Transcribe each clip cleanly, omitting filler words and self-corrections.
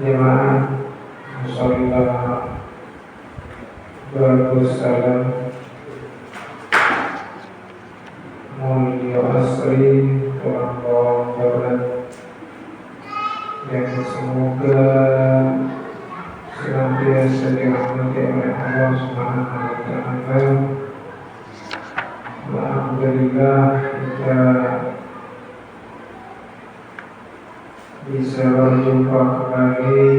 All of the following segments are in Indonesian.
jemaah musalla Darussalam Mulia Asri Tulang Barat yang semoga senantiasa dirahmati oleh Allah Subhanahu wa Ta'ala. Alhamdulillah kita bisa berjumpa kembali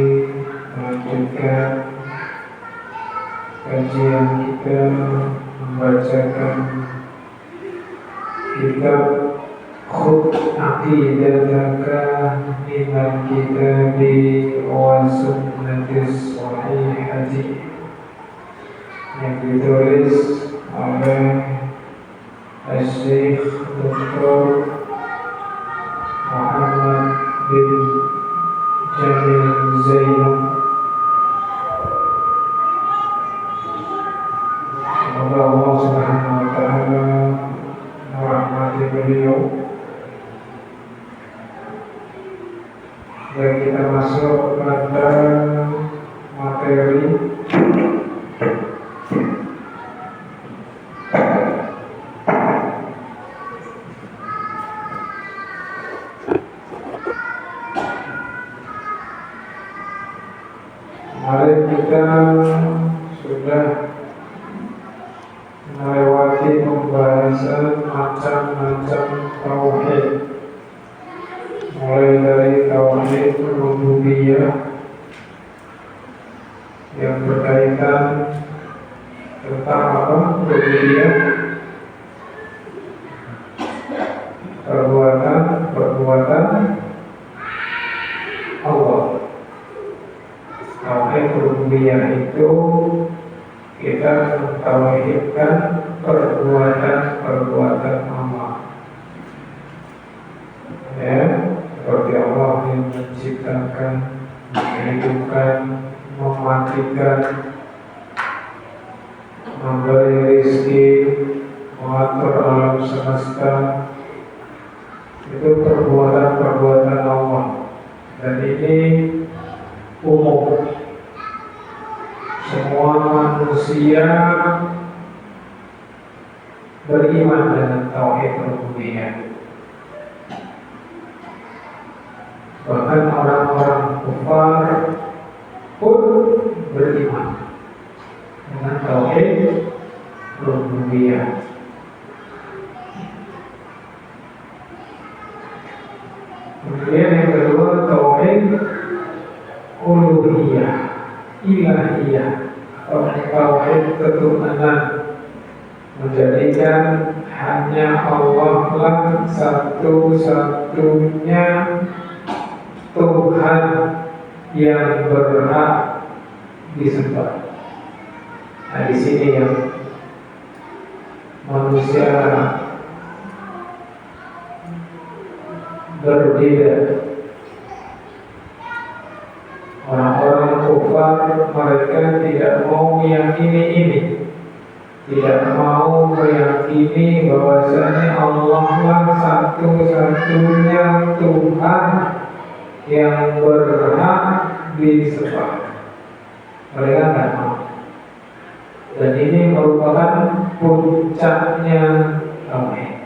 melanjutkan kajian kita membacakan kitab Khut Aqidataka minal kitabi wa sunnatis sahihati yang ditulis oleh Syekh Dr. Muhammad bin Jamil Zainab. Semoga Allah Subhanahu wa Ta'ala merahmati beliau. Dan kita masuk pada materi kemarin kita sudah melewati pembahasan macam-macam tauhid, mulai dari tauhid rububiyah yang berkaitan tentang apa? Rububiyah, perbuatan Allah. Tauhid rububiyah itu kita mentauhidkan perbuatan Allah. Ya, seperti Allah yang menciptakan, menghidupkan, mematikan, memberi rezeki, mengatur alam semesta. Itu perbuatan Allah. Dan ini umum. Semua manusia beriman dengan tauhid rububiyah. Bahkan orang-orang kufar pun beriman dengan tauhid rububiyah. Kemudian yang kedua, tauhid uluhiyah, ilahiyah, atau tauhid ketuhanan, menjadikan hanya Allah lah satu-satunya Tuhan yang berhak disembah. Nah, di sini yang manusia berbeda. Orang-orang kufar, mereka tidak mau meyakini ini, tidak mau meyakini bahwasanya Allah lah satu-satunya Tuhan yang berhak disembah. Mereka tidak mau. Dan ini merupakan puncaknya tauhid.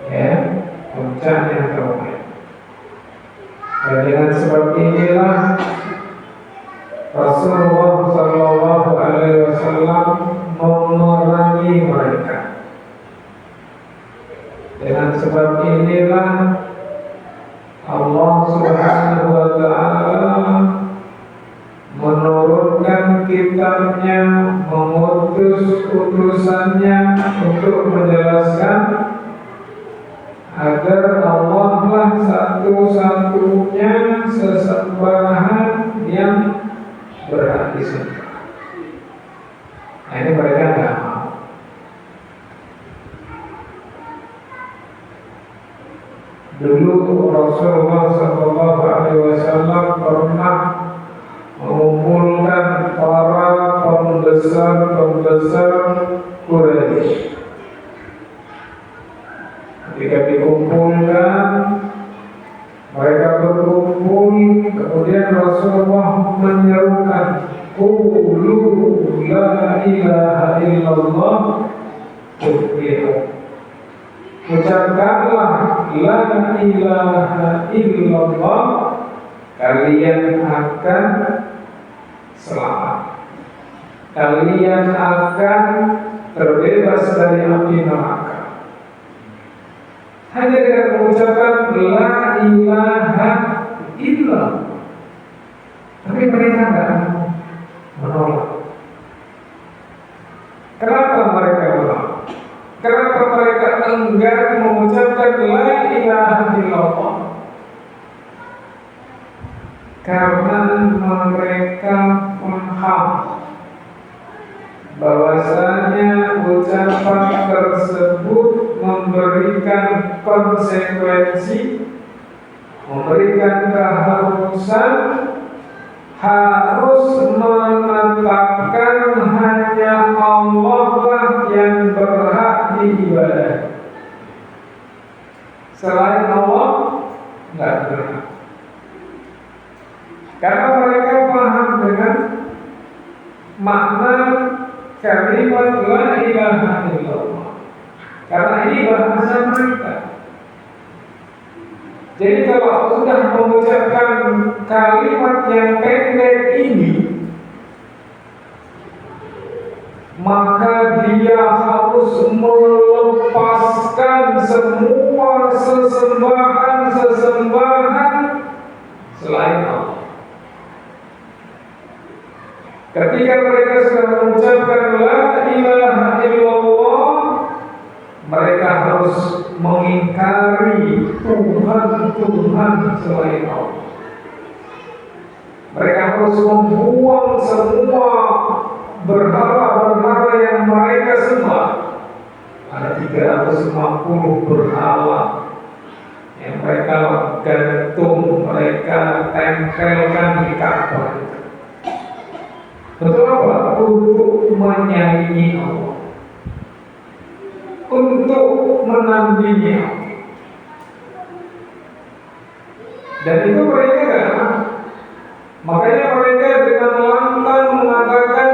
Ya, puncaknya tauhid. Dan dengan sebab inilah Rasulullah Sallallahu Alaihi Wasallam memerangi mereka. Dengan sebab inilah Allah Subhanahu Wa Taala menurunkan kitabnya, mengutus utusannya untuk menjelaskan agar Allah lah satu-satunya sesembahan yang berhak disembah. Nah, ini mereka tidak mau. Dulu Rasulullah SAW pernah mengumpulkan para pembesar Quraisy. Ketika dikumpulkan, mereka berkumpul berkumpul, kemudian Rasulullah menyerukan, qulu la ilaha illallah tuflihu. Ucapkanlah la ilaha illallah, kalian akan selamat. Kalian akan terbebas dari api neraka. Hanya dengan mengucapkan la ilaha illallah. Tapi mereka tidak menolak. Kenapa mereka menolak? Kenapa mereka enggan mengucapkan la ilaha illallah? Karena mereka paham bahwasanya ucapan tersebut memberikan konsekuensi, memberikan keharusan, harus menetapkan hanya Allah lah yang berhak diibadahi. Selain Allah tidak berhak. Karena mereka paham dengan makna kalimat la ilaha illallah. Karena ini bahasa mereka. Jadi kalau sudah mengucapkan kalimat yang pendek ini, maka dia harus melepaskan semua sesembahan selain Allah. Ketika mereka sudah mengucapkan la ilaha illallah, mereka harus mengingkari Tuhan selain Allah. Mereka harus membuang semua berhala-berhala yang mereka sembah. Ada 350 berhala yang mereka gantung, mereka tempelkan di Ka'bah. Untuk apa? Untuk menyaingi Allah, untuk menandingi Allah. Dan itu mereka kan, makanya mereka dengan lantang mengatakan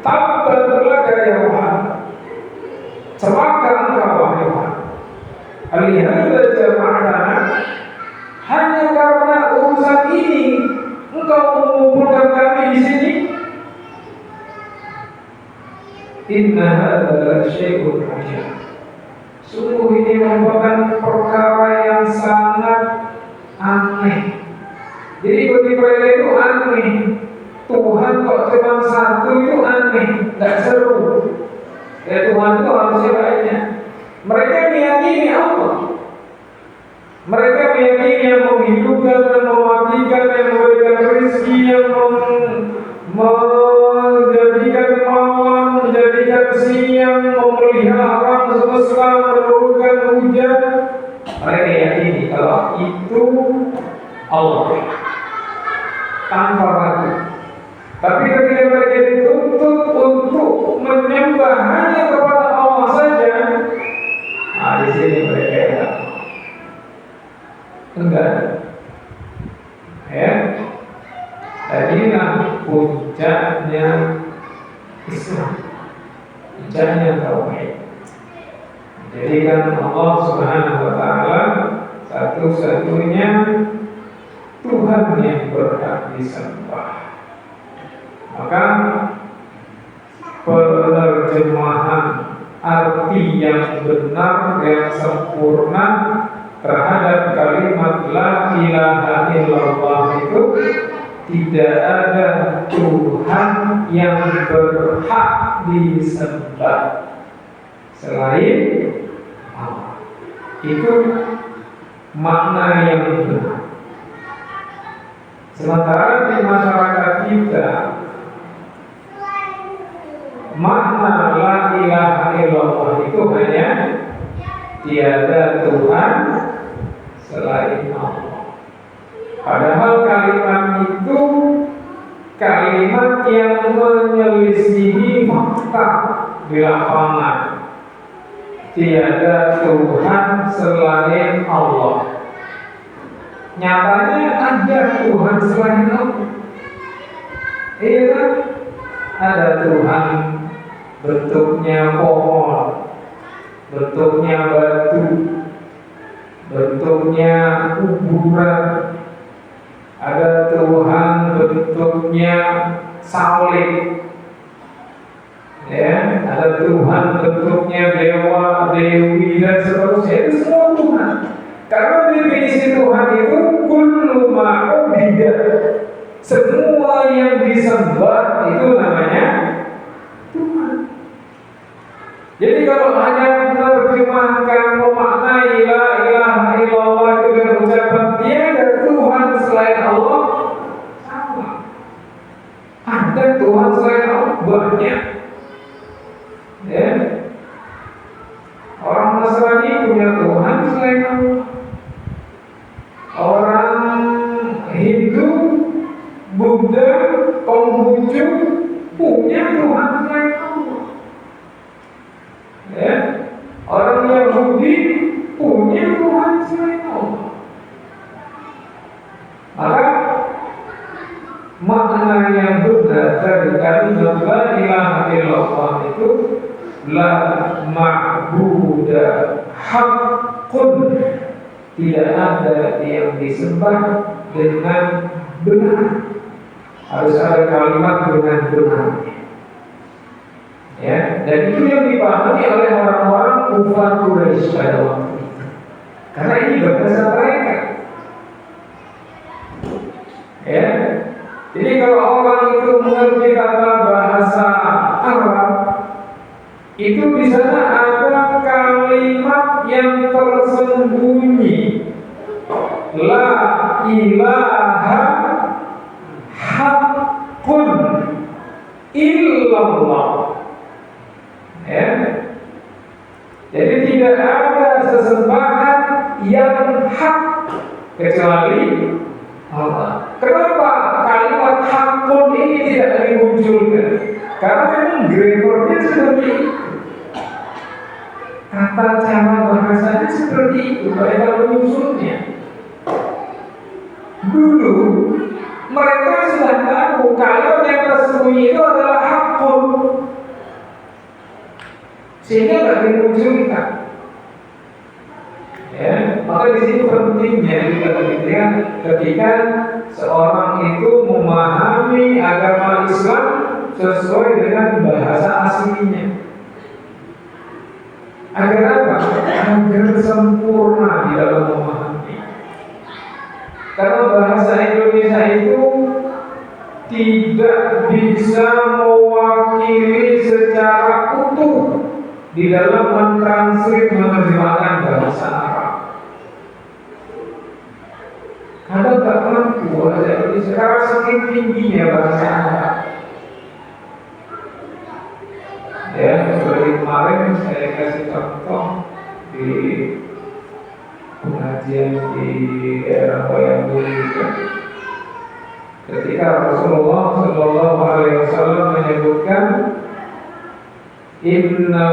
tabbat laka ya Muhammad, celaka engkau wahai Muhammad, alihada jama'atana, hanya karena urusan ini engkau mengumpulkan kami di sini. Inna hadza syai'un ajab. Sungguh ini merupakan perkara yang sangat aneh. Jadi bagi mereka itu aneh. Tuhan kok cuma satu itu aneh, nggak seru. Ya Tuhan itu harusnya banyak. Mereka meyakini Allah. Mereka meyakini yang menghidupkan, yang mematikan, yang memberikan rezeki, yang menjadikan malam, menjadikan siang, memelihara semesta, menurunkan hujan. Mereka yakini kalau itu Allah tanpa ragu. Tapi ketika mereka dituntut untuk menyembah hanya kepada Allah saja, di sini mereka enggak. Ya. Dan inilah puncaknya Islam, puncaknya tauhid. Jadikan Allah Subhanahu wa taala satu-satunya Tuhan yang berhak disembah. Maka penerjemahan arti yang benar, yang sempurna terhadap kalimat la ilaha illallah itu, tidak ada Tuhan yang berhak disembah selain Allah. Itu makna yang benar. Sementara di masyarakat kita, makna la ilaha illallah itu hanya tiada Tuhan selain Allah. Padahal kalimat itu kalimat yang menyelisihi fakta di lapangan. Tiada Tuhan selain Allah. Nyatanya ada Tuhan selain Allah. Iya kan? Ada Tuhan bentuknya pohon, bentuknya batu, bentuknya kuburan. Ada Tuhan bentuknya salib. Ya, ada Tuhan bentuknya dewa, dewi dan seterusnya. Itu semua Tuhan. Karena definisi Tuhan itu kullu ma'ubida. Semua yang disembah itu namanya Tuhan. Jadi kalau hanya menerjemahkan memaknai la ilaha illallah itu dengan ucapan tiada Tuhan selain Allah, sama. Ada Tuhan selain Allah banyak. Ya. Orang Nasrani punya Tuhan selain Allah. Orang Hindu, Buddha, Konghucu punya Tuhan selain Allah. Ya. Orang Yahudi punya Tuhan selain Allah. Maka makna yang benar dari kalimat la ilaha illallah itu la ma'buda haqqun, tidak ada yang disembah dengan benar. Harus ada kalimat dengan benar. Ya, dan itu yang dipahami oleh orang-orang kufar Quraisy pada waktu itu. Karena ini bahasa mereka. Ya. Jadi kalau orang itu mengerti kata bahasa Arab, itu di sana ada kalimat yang tersembunyi. La ilaha haqqun illallah. Ya. Jadi tidak ada sesembahan yang hak kecuali Allah. Kenapa kalimat haqqun ini tidak dimunculkan? Karena memang grammarnya seperti itu. Tata cara bahasanya seperti itu, mereka menyusunnya. Dulu mereka sudah tahu kalau yang tersembunyi itu adalah haqqun, sehingga tidak dimunculkan. Ya, maka di sini pentingnya ketika seorang itu memahami agama Islam sesuai dengan bahasa aslinya. Agar apa? Agar sempurna di dalam memahami. Karena bahasa Indonesia itu tidak bisa mewakili secara utuh di dalam menerjemahkan bahasa Arab. Karena tak mampu aja. Sekarang saking tingginya bahasa Arab. Ya, seperti kemarin saya kasih contoh di pengajian di daerah Wayangkuri itu, ketika Rasulullah Shallallahu Alaihi Wasallam menyebutkan Inna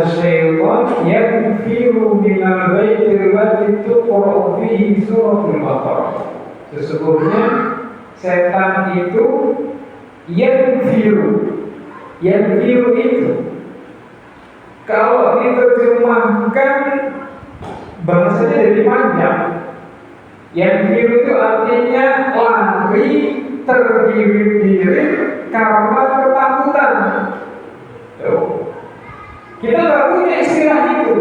syaitan yanfiru minal baitil ladzi tuqra'u fihi suratul Baqarah. Sesungguhnya setan itu yanfiru itu kalau diterjemahkan bahasanya jadi panjang. Yanfiru itu artinya lari, terbirit-birit karena ketakutan. Kita tak punya istilah itu.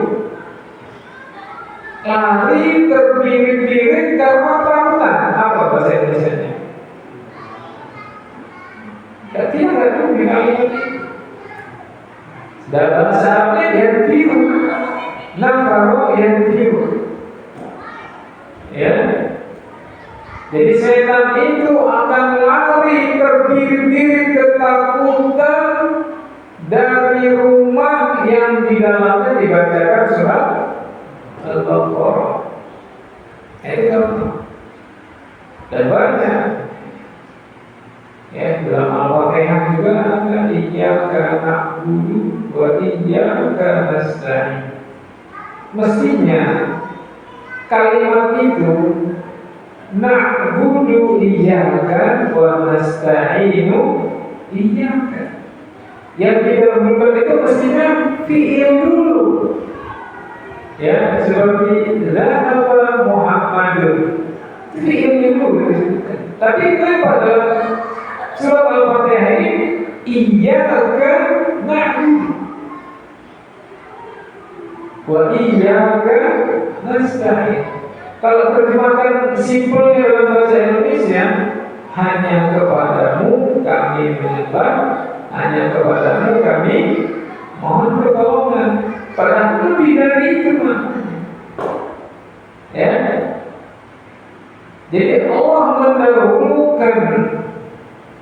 Lari, terbirit-birit karena ketakutan. Apa bahasa Indonesia-nya? Tidak ada di kalimat itu. Dan bahasa Arabnya yanfiru, nafaro yanfiru. Ya. Jadi setan itu akan lari, terbirit-birit ketakutan dari rumah yang di dalamnya dibacakan surat Al-Baqarah. Itu contoh. Dan banyak. Ya, dalam Al-Fatihah juga ada iyyaka na'budu wa iyyaka nasta'in. Mestinya kalimat itu na'budu iyyaka wa nasta'inu iyyaka. Yang kita lakukan itu mestinya fi'il dulu. Ya, seperti zahaba Muhammadun. Fi'il dulu disebutkan. Tapi pada surat Al-Fatihah ini iyyaka na'budu wa iyyaka nasta'in. Kalau terjemahkan simpelnya dalam bahasa Indonesia, hanya kepadamu kami menyembah, hanya kepadamu kami mohon pertolongan. Padahal lebih dari itu maknanya. Ya. Jadi Allah mendahulukan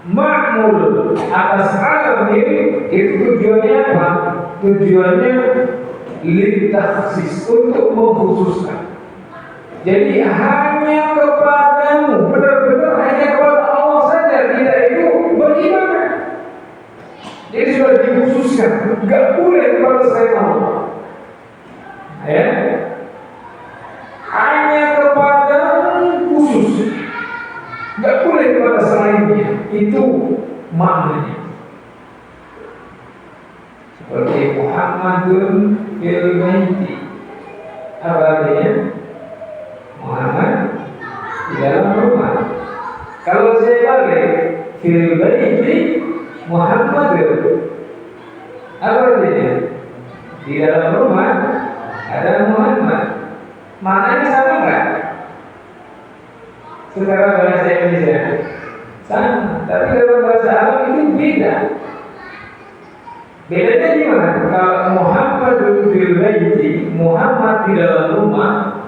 ma'mul atas alamir, itu tujuannya apa? Tujuannya litaksis, untuk mengkhususkan. Jadi hanya kepadamu, benar-benar hanya kepada Allah saja kita itu beribadah. Jadi sudah dikhususkan, nggak boleh kepada selain Allah. Ya, hanya kepadamu khusus, nggak boleh kepada selainnya. Itu maknanya. Seperti Muhammadun fil baiti, apa artinya? Muhammad di dalam rumah. Kalau saya balik fil baiti Muhammad, apa artinya? Di dalam rumah ada Muhammad. Maknanya sama nggak? Secara bahasa Indonesia sama, tapi dalam bahasa Arab itu beda. Bedanya di mana? Kalau Muhammad fil baiti, Muhammad di dalam rumah,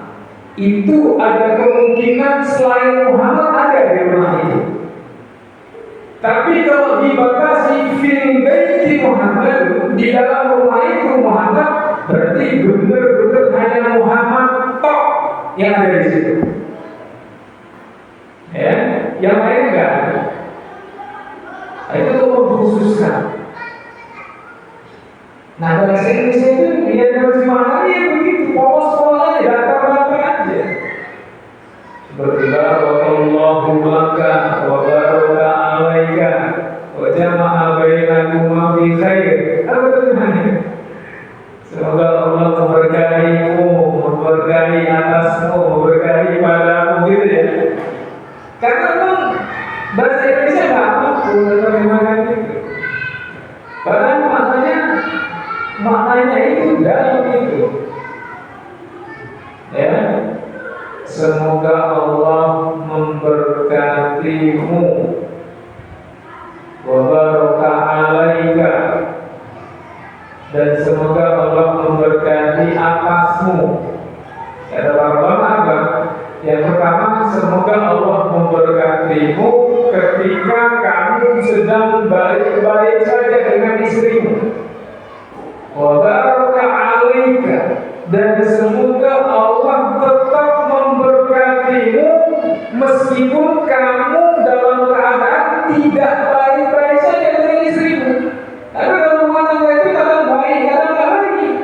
itu ada kemungkinan selain Muhammad ada di rumah itu. Tapi kalau dibatasi fil baiti Muhammad, di dalam rumah itu Muhammad, berarti benar-benar hanya Muhammad tok yang ada di situ. Ya, yang lain enggak ada. Itu untuk mengkhususkan. Nah, bahasa Indonesia itu dia terjemahannya begitu, polos-polos aja, datar-datar aja. Seperti barakallahu laka wa baraka alaika wa jama'a bainakuma fi khair. Apa terjemahannya? Semoga Allah memberkahimu, memberkahi atasmu, memberkahi padamu, gitu ya. Karena memang bahasa Indonesia nggak mampu menerjemahkan itu. Padahal maknanya itu dalam itu. Ya, semoga Allah memberkatimu, wa baraka alaika, dan semoga Allah memberkati atasmu. Ada apa? Yang pertama, semoga Allah memberkatimu ketika kamu sedang baik-baik saja dengan istrimu. Wa baraka alaika, dan semoga Allah tetap memberkatimu meskipun kamu dalam keadaan tidak baik-baik saja dengan istrimu. Tapi dalam rumah tangga itu kadang baik, kadang tidak baik,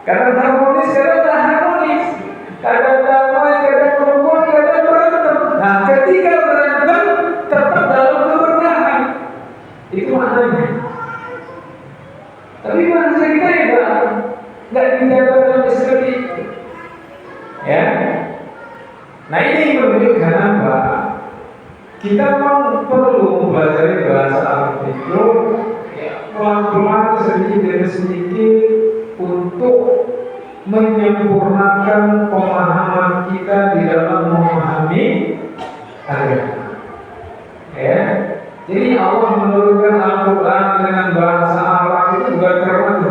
kadang harmonis, kadang tidak harmonis, kadang damai, kadang rukun, kadang berantem. Nah, ketika berantem tetap dalam keberkahan. Itu maknanya. Tapi bahasa kita ya nggak dijabarkan seperti itu. Ya. Nah, ini menunjukkan apa? Kita memang perlu mempelajari bahasa Arab itu ya, pelan-pelan, sedikit demi sedikit, untuk menyempurnakan pemahaman kita di dalam memahami agama. Ya. Jadi Allah menurunkan Al-Quran dengan bahasa Arab itu bukan karena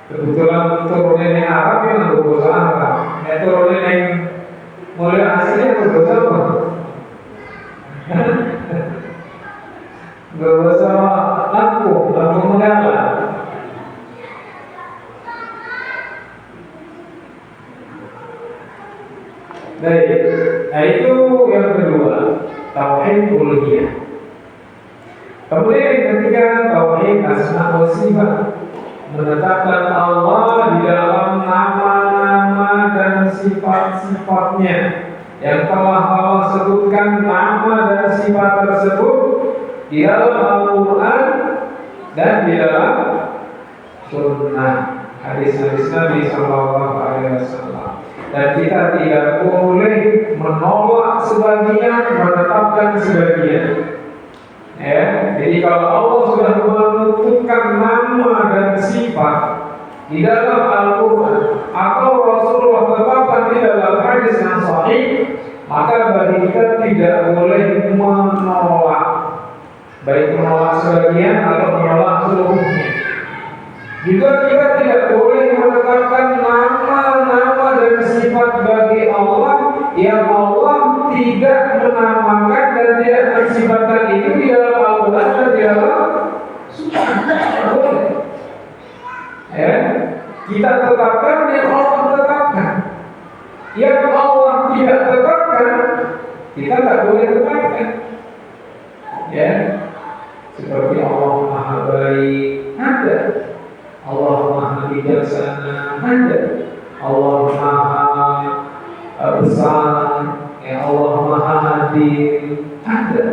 kebetulan turunnya Arab yang berbahasa Arab. Ya, turunnya yang mulai aslinya berbahasa apa? Berbahasa Lampung Megala. Baik, nah itu yang kedua, tauhid uluhiyah. Kemudian yang ketiga, tauhid asma wa sifat, menetapkan Allah di dalam nama-nama dan sifat-sifatnya yang telah Allah sebutkan nama dan sifat tersebut di dalam Al-Quran dan di dalam Sunnah, hadis-hadis Nabi Sallallahu Alaihi Wasallam. Dan kita tidak boleh menolak sebagian, menetapkan sebagian. Ya, jadi kalau Allah sudah menentukan nama dan sifat di dalam Al-Quran atau Rasulullah tetapkan di dalam hadis yang sahih, maka bagi kita tidak boleh menolak, baik menolak sebagian atau menolak seluruhnya. Juga kita tidak boleh menetapkan nama-nama dan sifat bagi Allah yang Allah tidak menamakan dan tidak mensifatkan itu di dalam Al-Quran dan di dalam Sunnah. Ya, kita tetapkan yang Allah tetapkan. Yang Allah tidak tetapkan, kita tidak boleh tetapkan. Ya, seperti Allah Maha Baik, ada. Allah Maha Bijaksana, ada. Allah Maha Besar, ya Allah Maha Hadir, ada.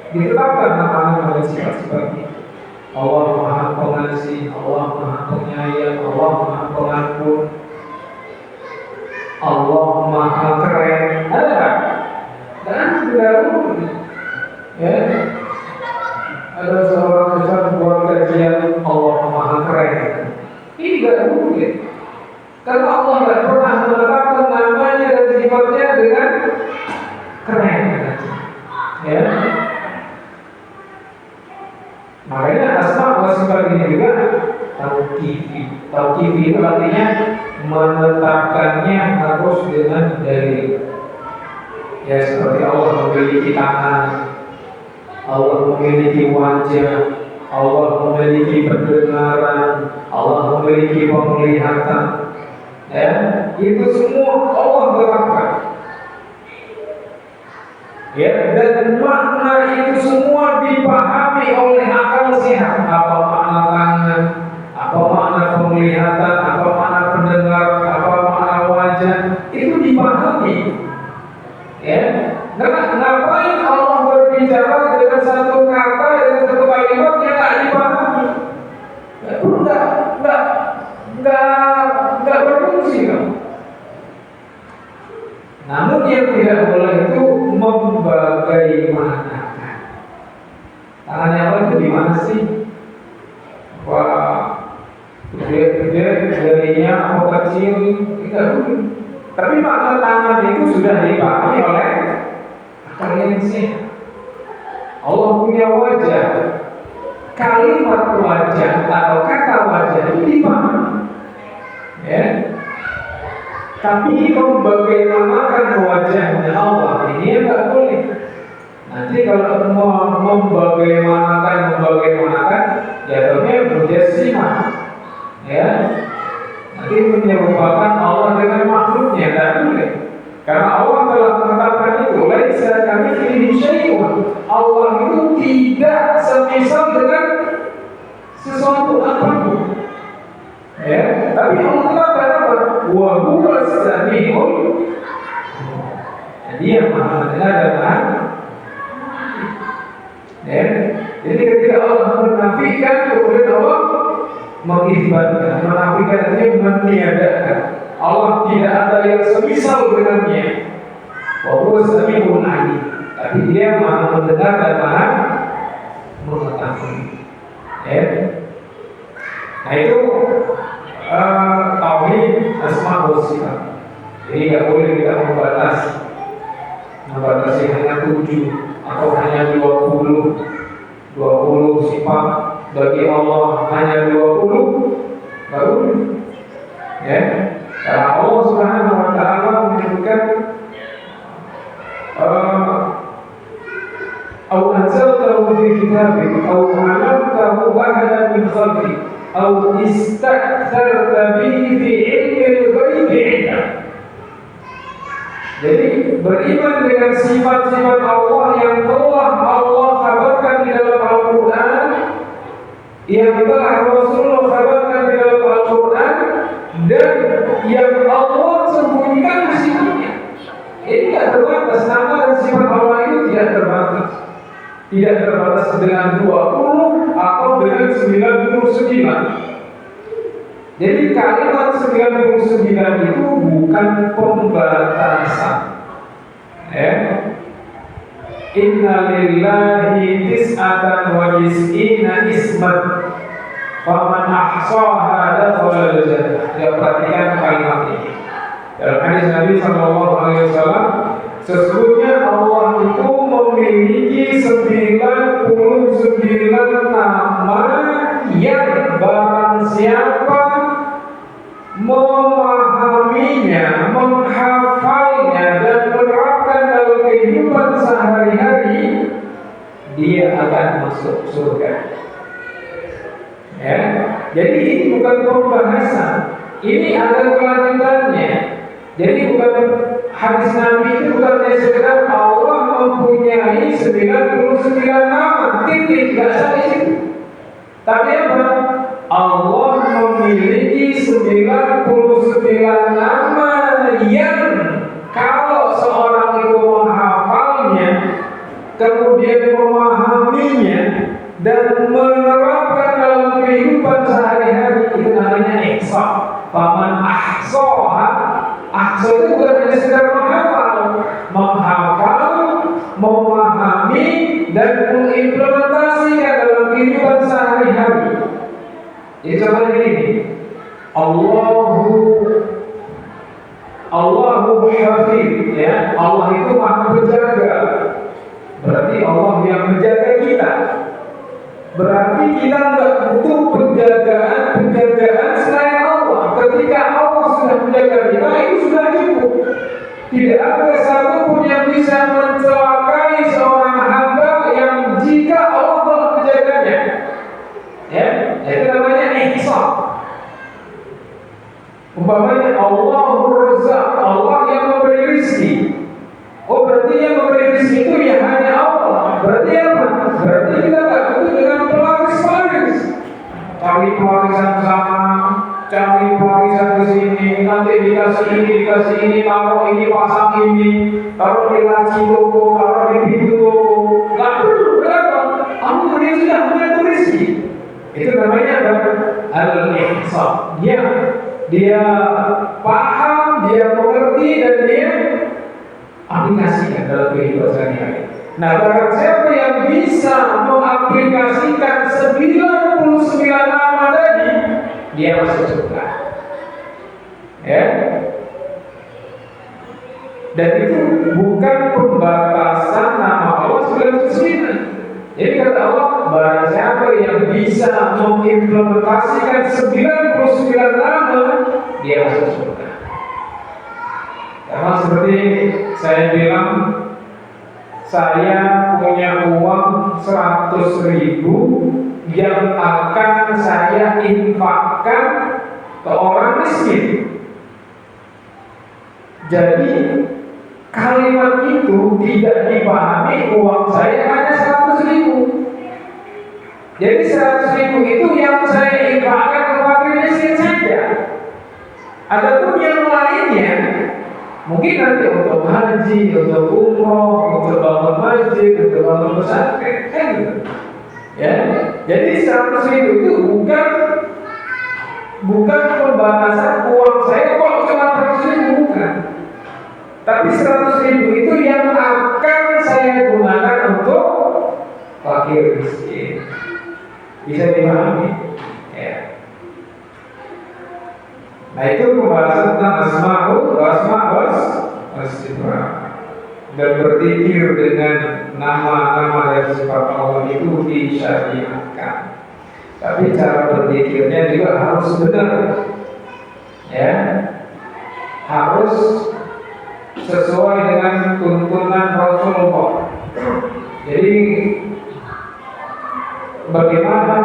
Ditetapkan nama-nama dan sifat-sifatnya. Allah Maha Pengasih, Allah Maha Penyayang, Allah Maha Pengampun, Allah Maha Keren. Ada kan? Dan tidak boleh. Ya, ada seorang ustaz buat kajian Allah Maha Keren. Ini tidak mungkin. Karena Allah tidak pernah menetapkan namanya dan sifatnya dengan keren. Ya. Makanya asma wa sifat ini juga tauqifi. Tauqifi itu artinya menetapkannya harus dengan dalil. Ya, seperti Allah memiliki tangan, Allah memiliki wajah, Allah memiliki pendengaran, Allah memiliki penglihatan. Ya, itu semua Allah tetapkan. Ya, dan makna itu semua dipahami oleh akal sehat. Apa makna tangan, apa makna penglihatan, apa makna pendengaran, apa makna wajah, itu dipahami. Ya, ngapain Allah berbicara dengan satu kata, dengan satu kalimat yang tak dipahami? Enggak berfungsi kan? Namun yang tidak boleh itu membagaimanakan. Tangannya Allah itu di mana sih? Wah, gede, jarinya mau kecil, tidak boleh. Tapi makna tangan itu sudah dipahami oleh akal yang sehat. Allah punya wajah. Kalimat wajah atau kata wajah itu dipahami. Ya. Tapi membagaimanakan wajahnya Allah ini enggak boleh. Nanti kalau mau membagaimanakan jatuhnya mujassimah. Ya. Nanti menyerupakan Allah dengan makhluknya, tidak boleh. Karena Allah telah menetapkan itu, laisa kamitslihi syai'un. Allah itu tidak semisal dengan sesuatu apapun. Ya, tapi Allah tetapkan apa? Wa huwas samiul. Dia Maha mendengar dan Maha. Ya, jadi ketika Allah menafikan, kemudian Allah mengisbatkan, menafikan itu meniadakan. Allah tidak ada yang semisal dengannya. Wa huwas samiul alim. Tapi dia Maha mendengar dan Maha mengetahui. Ya. Nah itu tauhid asma wa sifat. Jadi tidak boleh kita membatasi hanya 7 atau hanya 20 sifat bagi Allah hanya 20 baru ya. Karena Allah Subhanahu wa taala menyebutkan au anzaltahu fi kitabik au 'allamtahu ahadan min khalqik au istaktsarta bihi fi 'ilmil ghaibi 'indak. Jadi beriman dengan sifat-sifat Allah yang telah Allah kabarkan di dalam Al-Quran, yang telah Rasulullah kabarkan di dalam Al-Quran, dan yang Allah sembunyikan Tidak terbatas dengan 20 atau dengan 99. Jadi kalimat 99 itu bukan pembatasan. Inna lillahi tis'atan wa tis'ina isman faman ahsaha dakhala al-jannah. Ya, perhatikan kalimat ini. Dalam hadis Nabi sallallahu alaihi wasallam, sesungguhnya Allah itu memiliki 99 nama yang barang siapa memahaminya, menghafalnya dan menerapkan dalam kehidupan sehari-hari, dia akan masuk surga. Jadi ini bukan pembahasan, ini ada kelanjutannya. Jadi bukan hadis Nabi itu bukan sekedar Allah mempunyai 99 nama, titik, tidak sampai situ. Tapi apa? Allah memiliki 99 nama yang kalau seorang itu menghafalnya, kemudian memahaminya dan menerapkan dalam kehidupan sehari-hari, itu namanya ihsa. Faman ahsaha, ahsa itu bukan hanya sekedar menghafal, memahami dan mengimplementasikan dalam kehidupan sehari-hari. Jadi contohnya ini, Allahu Hafiz, ya. Allah itu Maha Penjaga. Berarti Allah yang menjaga kita. Berarti kita nggak butuh penjagaan selain Allah. Ketika Allah sudah menjaga kita, itu sudah cukup. Tidak ada satupun yang bisa mencelakai seorang hamba yang jika Allah telah menjaganya. Ya, itu namanya ihsan. Umpamanya Allahur Razzaq, Allah yang memberi rezeki. Oh, berarti yang memberi rezeki itu ya hanya Allah. Berarti apa? Berarti kita tak butuh dengan pelapis-pelapis. Cari pelarisan sama, cari pelarisan ke sini, nanti dikasih ini, taruh ini, pasang ini, taruh di laci toko, taruh di pintu toko. Gak perlu, kenapa? Allah dia sudah mengatur rezeki. Itu namanya al-ihsan. Dia paham, dia mengerti dan dia aplikasikan dalam kehidupan sehari-hari. Nah, barang siapa yang bisa mengaplikasikan 99 nama tadi, dia masuk surga. Ya. Dan itu bukan pembatasan nama Allah 99. Jadi kata Allah, barang siapa yang bisa mengimplementasikan 99 nama, dia masuk surga. Karena seperti saya bilang, saya punya uang 100.000 yang akan saya infakkan ke orang miskin. Jadi kalimat itu tidak dipahami uang saya hanya 100.000. Jadi 100.000 itu yang saya infakkan ke fakir miskin saja. Adapun yang lainnya mungkin nanti untuk haji, untuk umroh, untuk bangun masjid, untuk bangun pesantren, kan gitu. Ya, jadi 100.000 itu bukan pembatasan uang saya kok cuma 100.000, bukan. Tapi 100.000 itu yang akan saya gunakan untuk fakir miskin. Bisa dipahami? Ya. Nah, itu pembahasan tentang asma'ul was-sifat. Dan berzikir dengan nama-nama dan sifat Allah itu disyariatkan. Tapi cara berzikirnya juga harus benar. Ya. Harus sesuai dengan tuntunan Rasulullah. Jadi bagaimana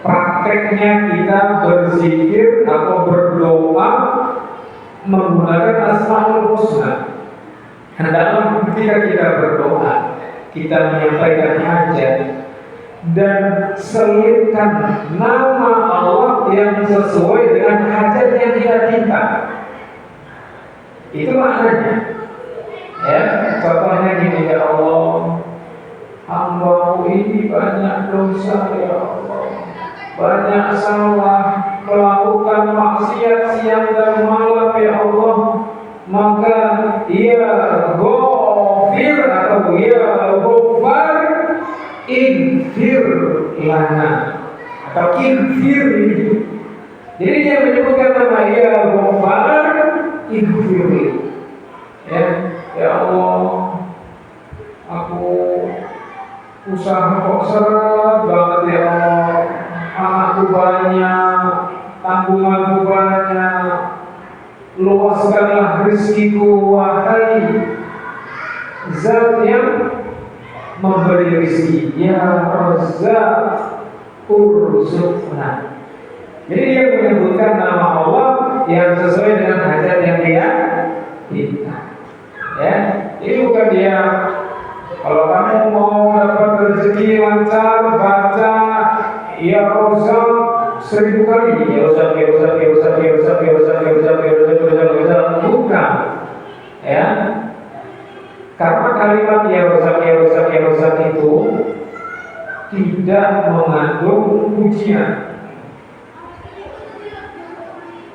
prakteknya kita berzikir atau berdoa menggunakan Asmaul Husna. Hendaklah ketika kita berdoa, kita menyampaikan hajat dan selipkan nama Allah yang sesuai dengan hajat yang kita minta. Itu maknanya. Ya, contohnya gini, ya Allah, hamba dosa ya Allah, banyak salah, melakukan maksiat siang dan malam ya Allah, maka ya Ghafir atau ya Ghaffar, ighfir lana atau ighfir. Jadi dia menyebutkan nama ya Ghaffar, ighfir. Ya Allah, aku usaha kok seret banget ya Allah, anakku banyak, tanggunganku banyak, luaskanlah rezekiku wahai Zat yang memberi rezeki, ya Razzaq urzuqna. Jadi dia menyebutkan nama Allah yang sesuai dengan hajat yang dia minta. Ya, ini bukan dia. Kalau kamu mau dapat rezeki lancar, baca ya Razzaq 1000 kali. Ya Razzaq, ya Razzaq, ya Razzaq, ya Razzaq, ya Razzaq, ya Razzaq, ya Razzaq, ya Razzaq. Bukan. Ya. Karena kalimat ya Razzaq, ya Razzaq, ya Razzaq itu tidak mengandung pujian.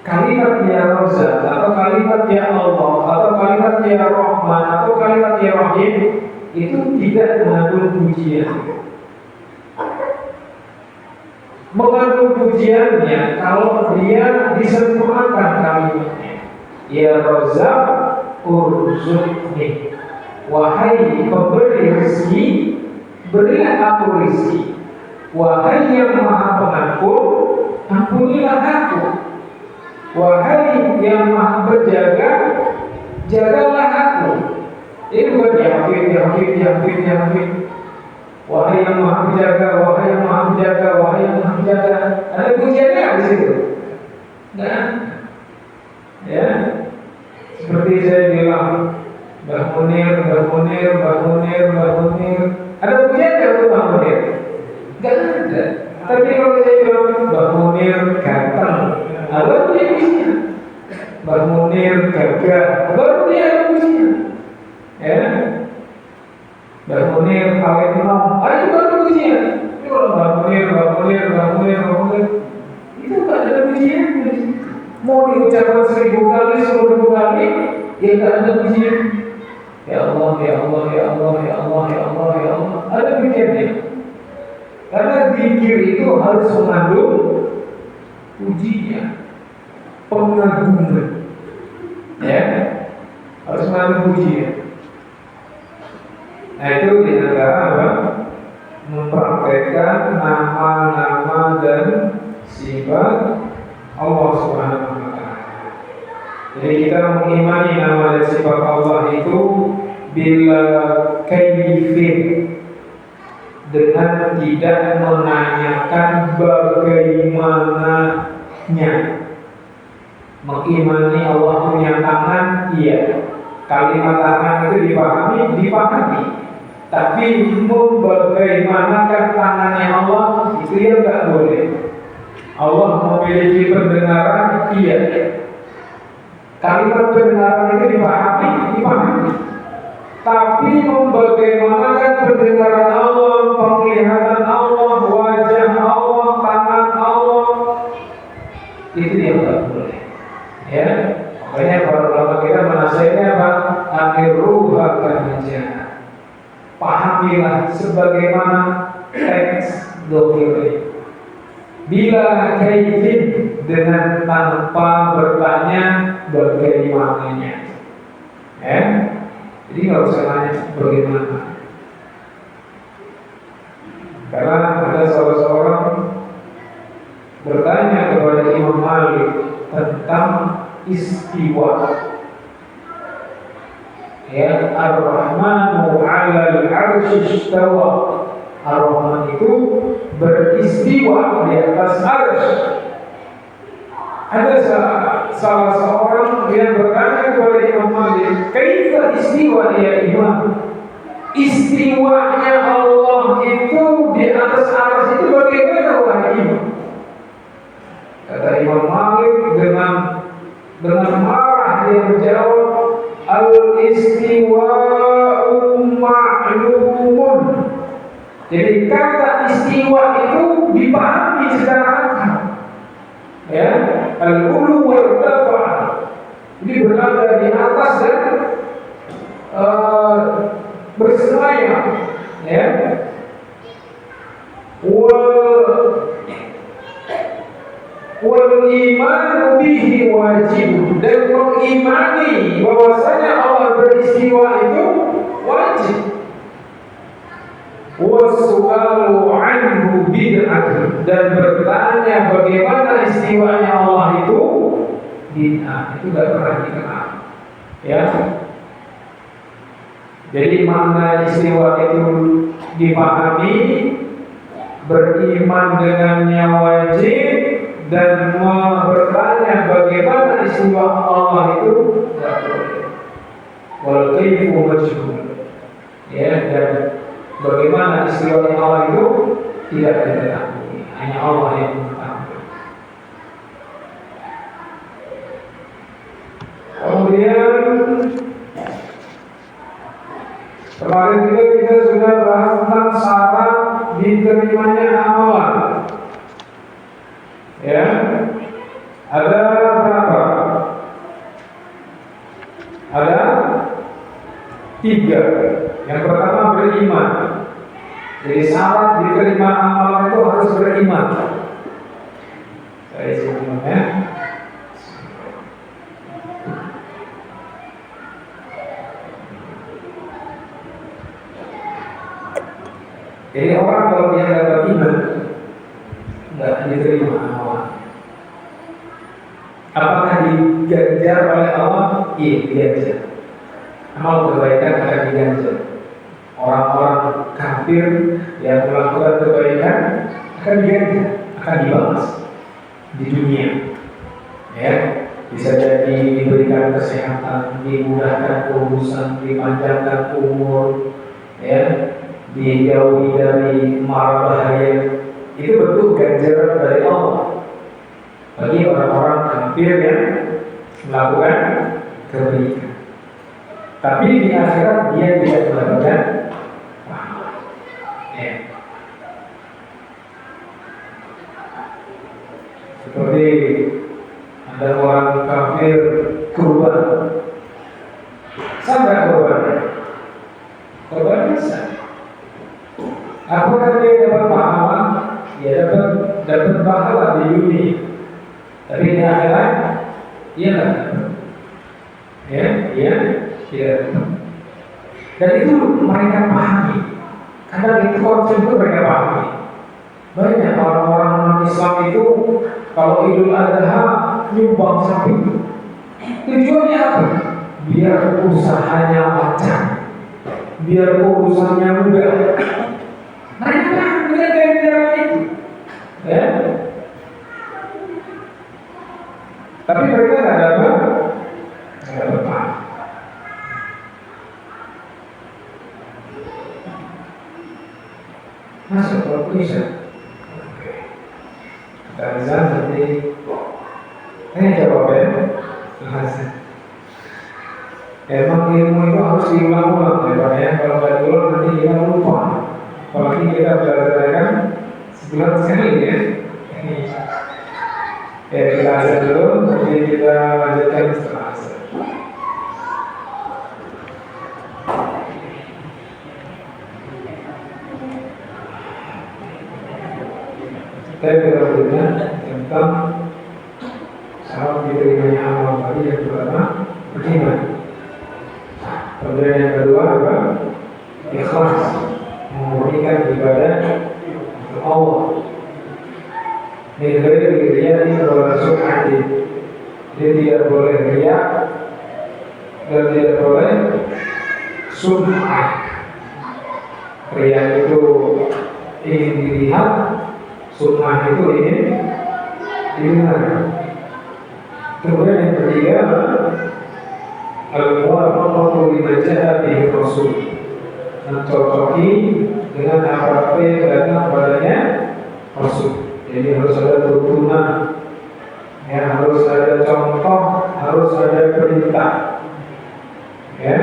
Kalimat ya Razzaq atau kalimat ya Allah atau kalimat ya Rahman atau kalimat ya Rahim itu tidak mengandung pujian. Mengandung pujiannya kalau dia disempurnakan kalimatnya. Ya Razzaq urzuqni, wahai pemberi rezeki, berilah aku rezeki. Wahai yang maha pengampun, ampunilah aku. Wahai yang maha berjaga, jagalah aku. Ini bukan ya. Wahai yang maha menjaga, wahai yang maha menjaga, wahai yang maha menjaga. Ada pujiannya di situ? Nah, ya. Seperti saya bilang, Mbah Munir. Ada pujiannya untuk Mbah Munir? Gak ada. Tapi kalau saya bilang Mbah Munir ganteng, ada pujiannya. Mbah Munir gagah, baru dia ada pujiannya. Ya. Mbah Munir awet nom, itu baru pujian. Ini kalau Mbah Munir, itu gak ada pujian. Mau diucapkan 1000 kali, 10.000 kali, ya gak ada pujian. Ya Allah, ya Allah, ya Allah, ya Allah, ya Allah, ya Allah. Ada pujiannya. Karena zikir itu harus mengandung pujian, pengagungan. Ya, harus mengandung pujian. Nah itu diantara apa? Mempraktekkan nama-nama dan sifat Allah Subhanahu wa Ta'ala. Jadi kita mengimani nama dan sifat Allah itu bila kaifin, dengan tidak menanyakan bagaimananya. Mengimani Allah punya tangan, iya. Kalimat tangan itu dipahami. Tapi membagaimanakan tangannya Allah itu ya nggak boleh. Allah memiliki pendengaran, iya. Kalimat pendengaran itu dipahami. Tapi membagaimanakan pendengaran Allah, penglihatan Allah, wajah Allah, tangan Allah, itu yang nggak boleh. Ya, makanya para ulama kita menasihatnya apa? Amiruha kanaja. Pahamilah sebagaimana teks dohir. Bila kaifin, dengan tanpa bertanya bagaimananya. Ya, jadi nggak usah nanya bagaimana. Karena ada salah seorang bertanya kepada Imam Malik tentang istiwa. Ya, Ar-Rahmanu 'alal 'arsy istawa. Ar-Rahman itu beristiwa di atas arsy. Ada salah seorang yang bertanya kepada Imam Malik, "Kaifa istiwa ya Imam?" Istiwanya Allah itu di atas arsy itu bagaimana wahai Imam? Kata Imam Malik dengan marah dia menjawab, al-istiwa'u ma'lumun. Jadi kata istiwa istiwa itu dipahami secara akal. Ya, al-ulu wal irtifa. Ini berada di atas dan bersemayam. Ya. Wal iman bihi wajib, dan mengimani bahwasanya Allah beristiwa itu wajib. Wasu'alu anhu bid'ah, dan bertanya bagaimana istiwanya Allah itu bid'ah, itu tidak pernah dikenal. Ya. Jadi makna istiwa itu dipahami, beriman dengannya wajib, dan bertanya bagaimana istiwa Allah itu tidak boleh. Wal kaifu majhul. Ya, dan bagaimana istiwa Allah itu tidak diketahui, hanya Allah yang mengetahui. Kemudian kemarin juga kita sudah bahas tentang syarat diterimanya amalan. Ya, ada berapa? Ada 3. Yang pertama beriman. Jadi syarat diterima amalan itu harus beriman. Saya sebutkan ya. Jadi orang kalau dia tidak beriman, tidak diterima amalan. Apakah diganjar oleh Allah? Iya, diganjar. Amal kebaikan akan diganjar. Orang-orang kafir yang melakukan kebaikan akan diganjar, akan dibalas di dunia. Ya, bisa jadi diberikan kesehatan, dimudahkan urusan, dipanjangkan umur, ya, dijauhi dari mara bahaya. Itu bentuk ganjaran dari Allah bagi orang-orang kafir yang melakukan kebaikan. Tapi di akhirat dia tidak mendapatkan pahala. Ya. Seperti ada orang kafir kurban, sampai kurbannya, kurban bisa. Apakah dia dapat pahala? Dia dapat pahala di dunia. Tapi di akhirat dia tidak dapat. Ya, dia tidak dapat. Dan itu mereka pahami. Karena itu konsep itu mereka pahami. Banyak orang-orang non-Islam itu kalau Idul Adha nyumbang sapi. Tujuannya apa? Biar usahanya lancar, biar urusannya mudah. Mereka paham dengan gaya itu. Ya. Tapi mereka tidak dapat paham. Masuk kalau bisa. Kita bisa nanti. Ini jawab ya. Emang ilmu itu harus diulang-ulang ya Pak ya. Kalau nggak diulang nanti kita lupa. Apalagi kita belajar sebulan sekali ya. Ya kita azan dulu, nanti kita lanjutkan setelah azan. Saya berbicara tentang syarat diterimanya amal tadi yang pertama beriman. Kemudian yang kedua apa? Ikhlas, memberikan ibadah untuk Allah. Ini riya ini adalah sum'ati. Dia tidak boleh riya dan tidak boleh sum'ah. Riya itu ingin dilihat, sum'ah itu ingin didengar. Kemudian yang ketiga, al-muwafaqatu lima ja'a bihi Rasul, mencocoki dengan apa yang datang padanya Rasul. Jadi harus ada tuntunan, ya, harus ada contoh, harus ada perintah. Ya,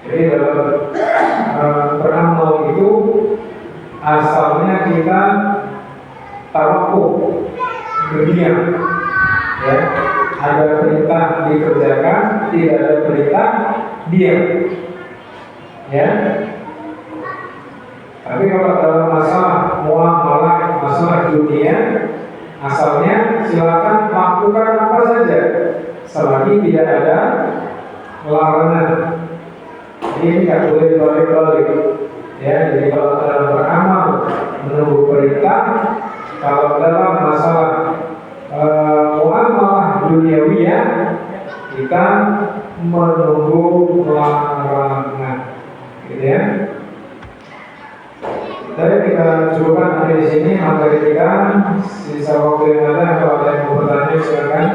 jadi dalam beramal itu asalnya kita tawakuf, berdiam, ya. Ada perintah dikerjakan, tidak ada perintah diam, ya. Tapi kalau dalam masalah muamalah, masalah dunia, asalnya silakan lakukan apa saja selagi tidak ada larangan. Ini nggak boleh balik-balik, ya. Jadi kalau dalam beramal menunggu perintah, kalau dalam masalah muamalah duniawiyah kita menunggu larangan, gitu ya. Jadi kita cukupkan sampai di sini materi kita. Sisa waktu yang ada, kalau ada yang mau bertanya silakan.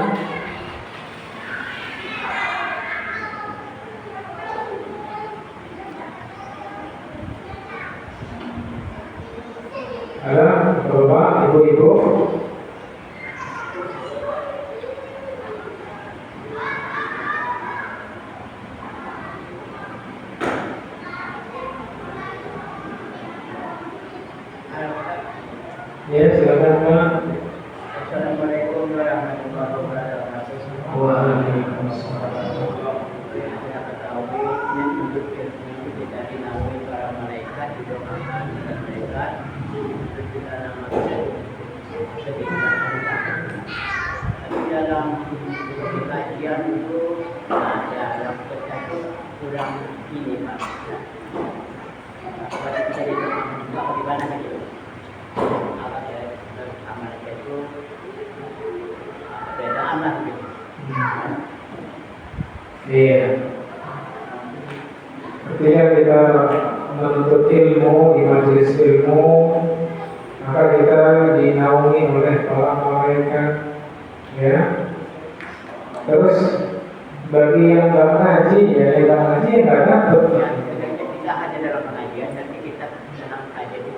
Ada bapak, ibu-ibu? Ya, silakan Pak. Assalamualaikum warahmatullahi wabarakatuh. Waalaikumsalam. Kita ketahui yang untuk ilmu kita dinaungi para malaikat didoakan dan malaikat untuk kita namakan sedikit. Tapi dalam kajian itu ada yang tercatat kurang ini Pak. Pada bisa ditebak di mana gitu. Bedaan lah gitu. Iya. Ketika kita menuntut ilmu di majelis ilmu, maka kita dinaungi oleh para malaikat, ya. Terus bagi yang nggak ngaji, ya yang ngaji nggak dapat. Kita ada dalam pengajian, tapi kita senang aja di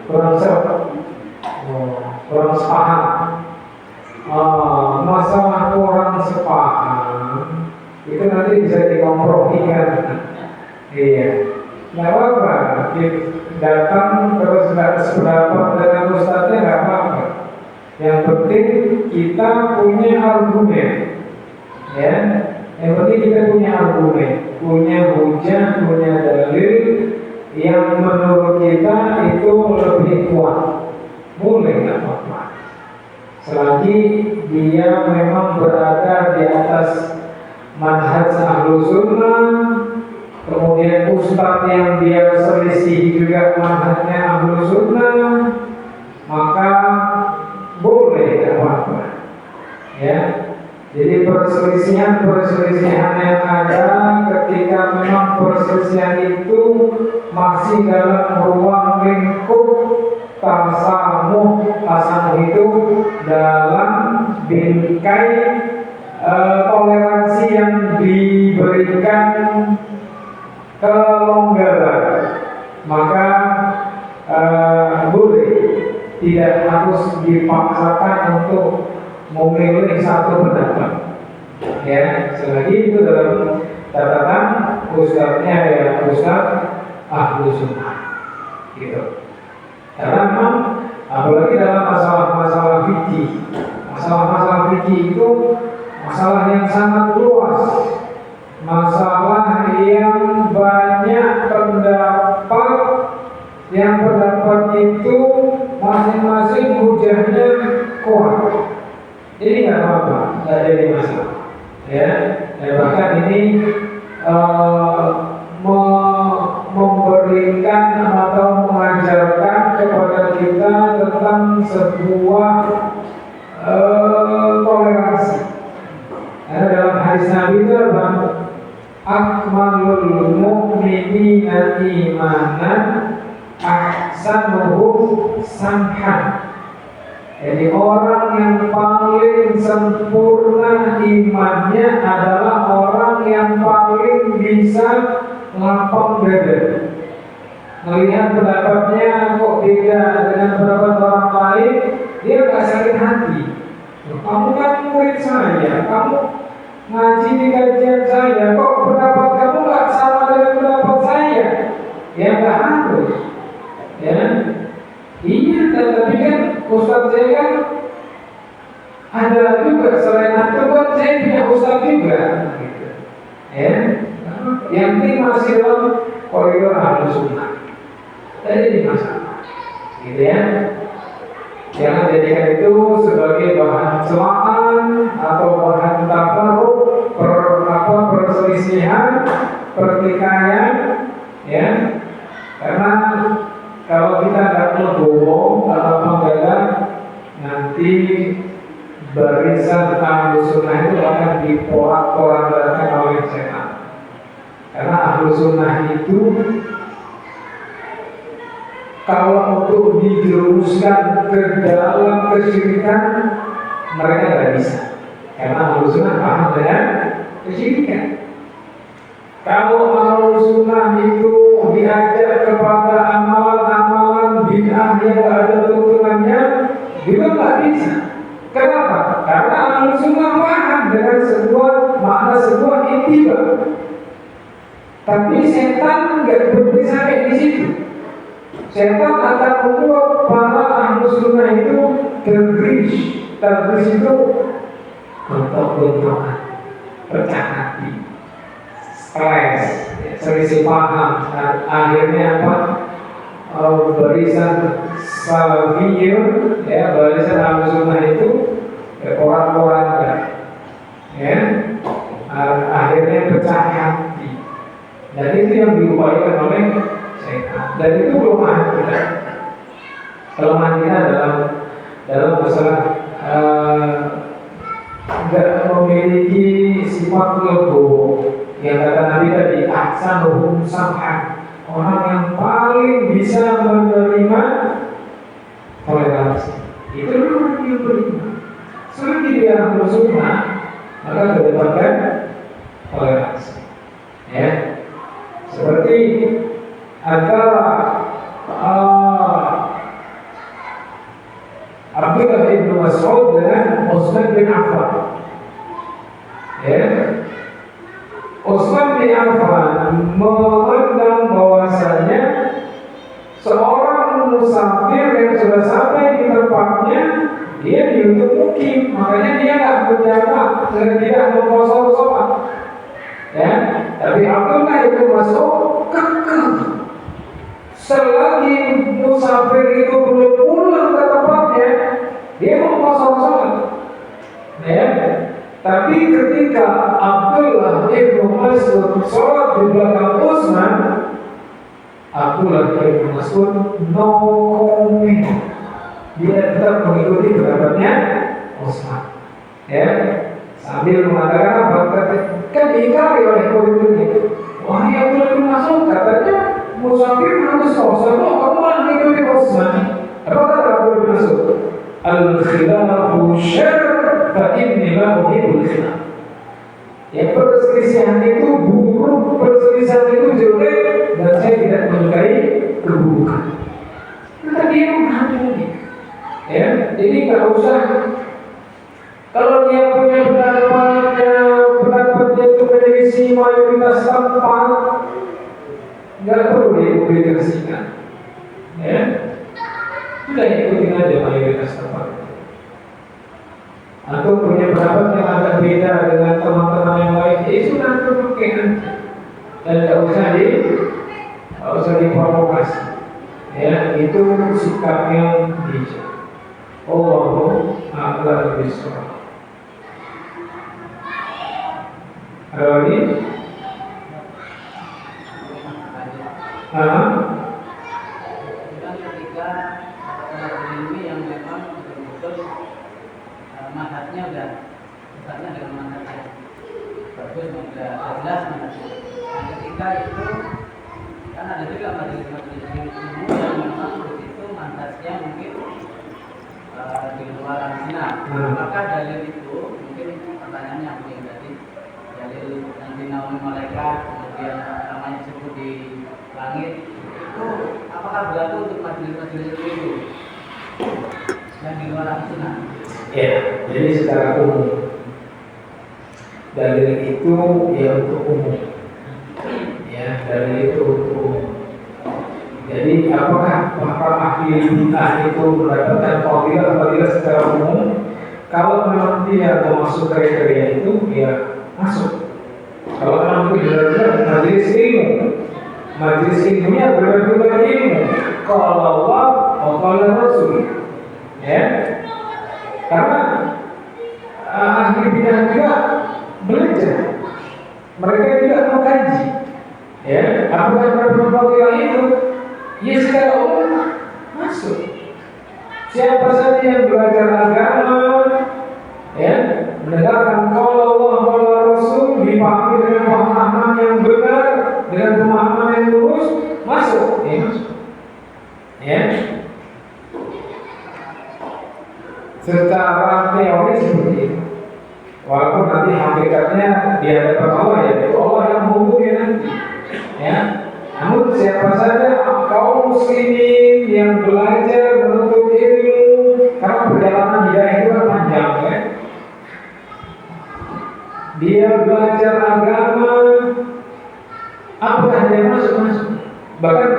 kurang sepaham. Masalah kurang sepaham itu nanti bisa dikompromikan. Iya, nggak apa-apa. Datang terus nggak sependapat dengan ustadznya nggak apa-apa. Yang penting kita punya argumen, ya. Yang penting kita punya argumen, punya hujah, punya dalil yang menurut kita itu lebih kuat. Boleh nggak apa-apa, selagi dia memang berada di atas manhaj Ahlus Sunnah, kemudian ustadz yang dia selisih juga manhajnya Ahlus Sunnah, maka boleh nggak apa-apa, ya. Jadi perselisihan yang ada ketika memang perselisihan itu masih dalam ruang lingkup tasamuh itu dalam bingkai toleransi yang diberikan kelonggaran, maka boleh, tidak harus dipaksakan untuk memilih satu pendapat, ya. Selagi itu dalam catatan ustadznya ya ustadz Ahlus Sunnah, gitu. Karena memang apalagi dalam masalah fikih, masalah fikih itu masalah yang sangat luas, masalah yang banyak pendapat, yang pendapat itu masing-masing hujahnya kuat. Jadi nggak apa-apa, nggak jadi masalah, ya. Dan bahkan ini memberikan atau mengajarkan kepada kita tentang sebuah toleransi. Karena dalam hadis Nabi itu apa? Akmalul mu'minina imanan ahsanuhum samhan. Jadi orang yang paling sempurna imannya adalah orang yang paling bisa lapang dada. Melihat pendapatnya kok beda dengan pendapat orang lain, dia gak sakit hati. Kamu kan murid saya, kamu ngaji di kajian saya, kok pendapat kamu gak sama dengan pendapat saya? Ya gak harus. Ustaz saya kan ada juga selain antum kan saya punya Ustaz juga, gitu. Ya, yang penting masih dalam koridor Ahlus Sunnah. Jadi masalah, gitu ya. Jangan jadikan itu sebagai bahan celaan atau bahan tafarruq, perselisihan, pertikaian, ya. Karena kalau kita nggak legowo, kalau mendadak nanti barisan Ahlus Sunnah itu akan diporak-porandakan oleh setan. Karena Ahlus Sunnah itu kalau untuk dijerumuskan ke dalam kesyirikan mereka tidak bisa, karena Ahlus Sunnah paham dengan kesyirikan. Kalau Ahlus Sunnah itu diajak kepada amalan-amalan bid'ah yang tidak ada tuntunannya, juga nggak bisa. Kenapa? Karena Ahlus Sunnah paham dengan sebuah makna sebuah ittiba. Tapi setan nggak berhenti sampai di situ. Setan akan membuat para Ahlus Sunnah itu tergris itu gontok-gontokan, pecah hati, stres, selisih paham, dan akhirnya apa? Barisan salafiyun, ya, barisan Ahlus Sunnah itu porak-porandan, ya, akhirnya pecah hati, dan itu yang diupayakan oleh setan. Dan itu kelemahan kita. Kelemahan kita dalam masalah tidak memiliki sifat legowo. Yang kata Nabi tadi, ahsanuhum sam'an, orang yang paling bisa menerima toleransi. Itu orang yang beriman. Selagi dia Ahlus Sunnah, maka kedepankan toleransi. Ya, seperti antara Abdullah bin Mas'ud dengan Utsman bin Affan. Ya, Utsman bin Affan memandang bahwasanya seorang musafir yang sudah sampai di tempatnya, dia diutus mukim, makanya dia nggak berjamak dan tidak mengkosong sholat. Ya, tapi Abdullah bin Mas'ud kekeh. Selagi musafir itu belum pulang ke tempatnya, dia mau sholat. Ya, tapi ketika Abdullah bin Mas'ud sholat di belakang Utsman, Abdullah bin Mas'ud no comment. Dia tetap mengikuti pendapatnya Utsman. Ya, sambil mengatakan apa? Kan diingkari oleh politiknya. Wahai Abdullah bin Mas'ud, katanya musafir harus sholat, kamu malah mengikuti Utsman. Apa kata Abdullah bin Mas'ud? Al-khilafu syarr fa inni la uhibbul khilaf. Ya, perselisihan itu buruk, perselisihan itu jelek, dan saya tidak menyukai keburukan. Maka dia menghadapi. Ya, jadi nggak usah. Kalau dia punya pendapatnya itu menyelisih mayoritas tempat, nggak perlu dipublikasikan. Ya, sudah ikutin aja mayoritas tempat. Atau punya pendapat yang agak beda dengan teman-teman yang lain, sudah pakai aja, dan nggak usah diprovokasi. Ya, itu sikap yang bijak. Allahu a'lam bishawab. Ada lagi? Ketika ilmu yang memang betul-betul manhajnya udah misalnya dengan manhajnya bagus, udah jelas manhajnya. Nah, ketika itu kan ada juga majelis-majelis ilmu yang memang begitu manhajnya mungkin di luar sana. Maka dalil itu mungkin pertanyaannya mungkin tadi dalil yang dinaungi malaikat, kemudian namanya disebut di langit, itu apakah berlaku untuk majelis-majelis itu yang di luar sana? Ya, jadi secara umum dalil itu ya untuk umum. Ya, dalil itu untuk umum. Jadi Jadi apakah ahli bid'ah itu mendapatkan fadilah atau tidak secara umum? Kalau memang dia masuk kriteria itu, ya masuk. Kalau memang itu benar-benar majelis ilmu, majelis ilmunya benar-benar ilmu. Kalau Allah, Allah Rasul, ya. Karena ahli bid'ah juga belajar, mereka juga mengkaji, ya. Apakah fadilah itu? Ya secara umum masuk. Siapa saja yang belajar agama, ya, mendengarkan qala Allah qala Rasul, dipahami dengan pemahaman yang benar, dengan pemahaman yang lurus, masuk, ya, masuk. Ya. Secara teori seperti itu. Walaupun nanti hakikatnya di hadapan Allah, ya, itu Allah yang menghukumi nanti. Ya. Namun siapa saja kaum muslimin yang belajar menuntut ilmu, karena perjalanan dia itu kan panjang, ya. Dia belajar agama, apakah dia masuk? Bahkan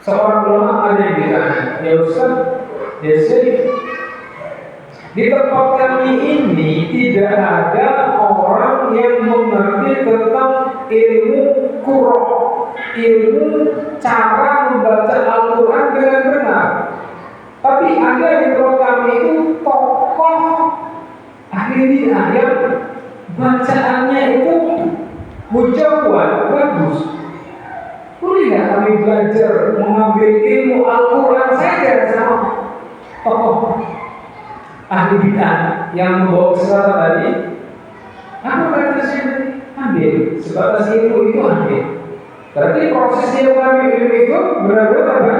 seorang ulama ada yang ditanya, ya Ustaz, ya Syekh, di tempat kami ini tidak ada orang yang mengerti tentang ilmu qur'an, ilmu cara membaca Al-Quran dengan benar. Tapi ada di tempat kami itu tokoh ahli bid'ah yang bacaannya itu mujawwad, bagus. Boleh nggak kami belajar mengambil ilmu Al-Quran saja sama tokoh ahli bid'ah yang membawa kesalahan tadi? Apa kata saya tadi? Ambil, sebatas ilmu itu ambil. Berarti proses dia mengambil ilmu itu benar-benar apa?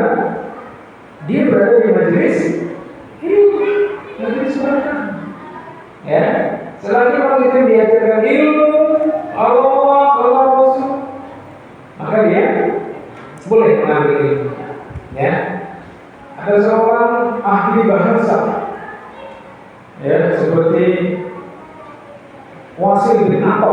Dia berada di majelis ilmu, majelis mereka. Ya, selagi orang itu diajarkan ilmu Allah, Allah Rasul, maka dia boleh mengambil ilmu. Ya, ada seorang ahli bahasa, ya, seperti Wasil bin Atha.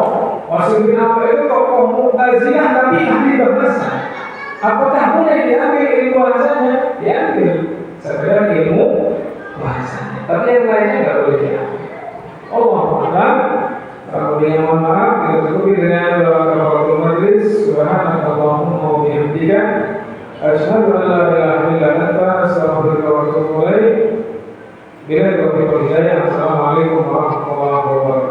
Wasil bin Atha itu tokoh Mu'tazilah tapi ahli bahasa. Apakah boleh diambil ilmu bahasanya? Diambil sekedar ilmu bahasanya, tapi yang lainnya tidak boleh diambil. Allah Ta'ala. Kalau dia mohon maaf, kita tutupi dengan doa kafaratul majlis. Subhanakallahumma wa bihamdika, asyhadu an la ilaha illa anta, astaghfiruka wa atubu ilaik. Bila taufiq wal hidayah. Assalamualaikum warahmatullahi wabarakatuh.